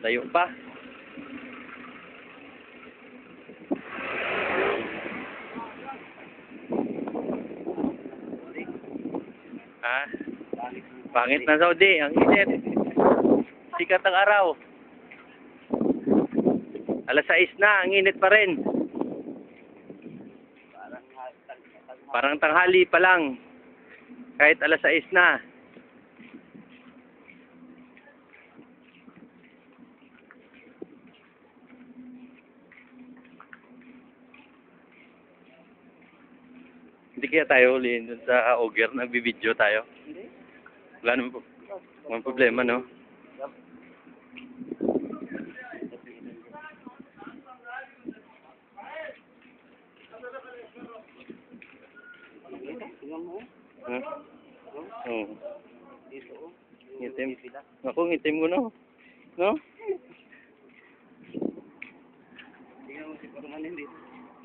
Layo pa. Ah, pangit na Saudi, ang init. Sikat ang araw. Alas 6 na, ang init pa rin. Parang tanghali pa lang. Kahit alas 6 na. Hindi kaya tayo ulihin dun sa Auger, nagbibideo tayo. Hindi. Wala naman walang problema, no? Tingnan mo. Huh? Oo. Dito oh. Ngitim. Ako, ngitim ko, no? No? Tingnan mo si Parman hindi.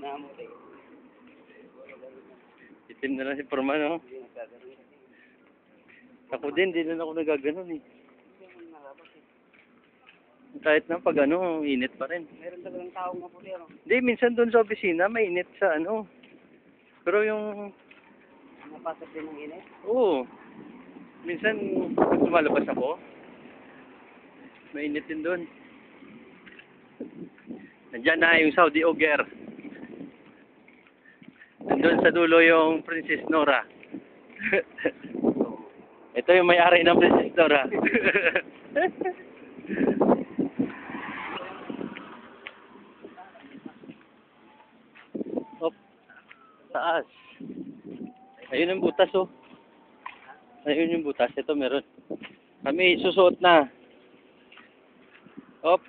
Naamutay. Itim na lang si Forman, no? Hindi nagkaganon. Ako din, di na ako nagaganon, eh. Kahit na pag ano, init pa rin. Meron talagang taong maputi ano. Hindi, minsan doon sa opisina, may init sa ano. Pero yung, Napasok din ng init. oo. Minsan, pag lumalabas ako, may init din doon. Nandiyan na yung Saudi Auger. Nandun sa dulo yung Princess Nora. Ito yung may-ari ng Princess Nora. Op, taas. Ayun yung butas, oh. Ayun yung butas. Ito meron. Kami susuot na. Op.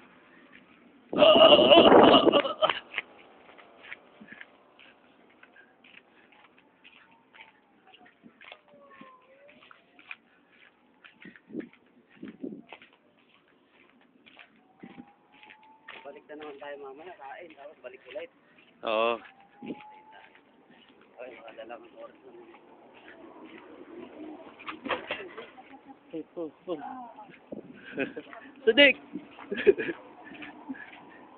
Balik na naman tayo mamaya. Kain. Tapos balik ulit. Oo. Ay, makadalawang oras naman. Sudik!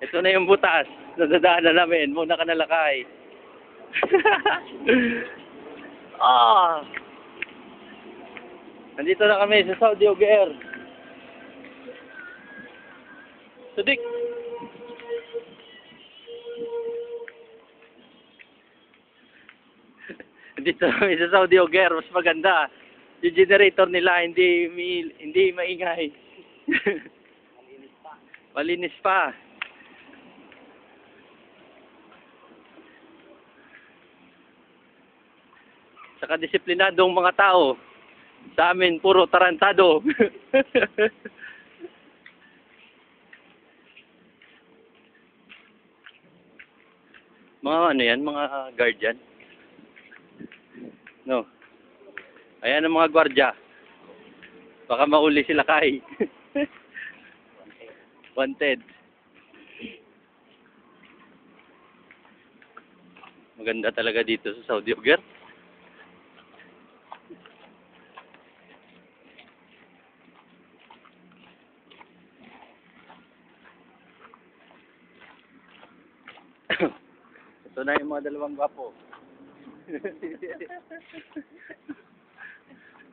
Ito na yung butas. Nadadaanan namin. Muna ka nalakay. Ah! Nandito na kami sa Saudi Auger. Sudik! Nandito kami sa Saudi Auger. Mas maganda. Yung generator nila hindi maingay. Malinis pa. Malinis pa. Saka disiplinadong mga tao. Sa amin, puro tarantado. Mga ano yan, mga guardian. No. Ayan ang mga gwardya. Baka mauli sila kay. Wanted. Maganda talaga dito sa Saudi Auger. Ito na yung mga dalawang gwapo.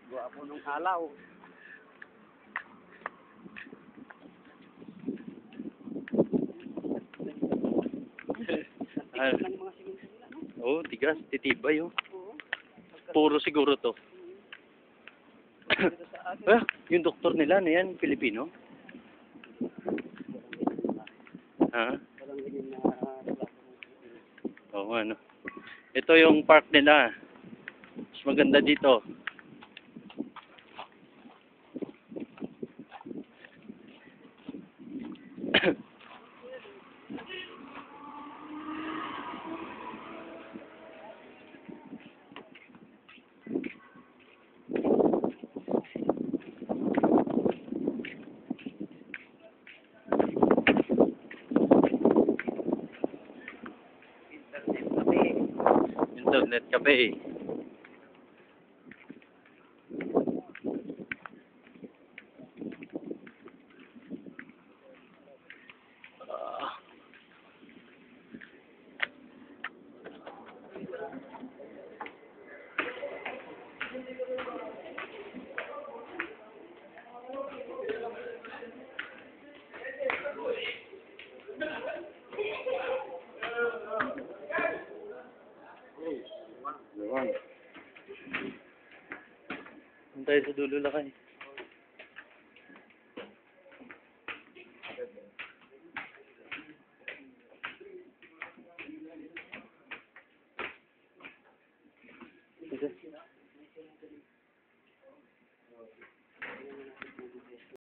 Guwapo nung halaw. Ah, Ng mga simento nila, no? oh, tigas, titibay, oh. Oo. Puro siguro to. Dito sa atin. Ah, yung doktor nila na yan, Pilipino? Ha? Walang ganyan na Oo, ano. Ito yung park nila. Mas maganda dito. Internet cafe. Ewan. Doon tayo sa dulo lakay. Sige.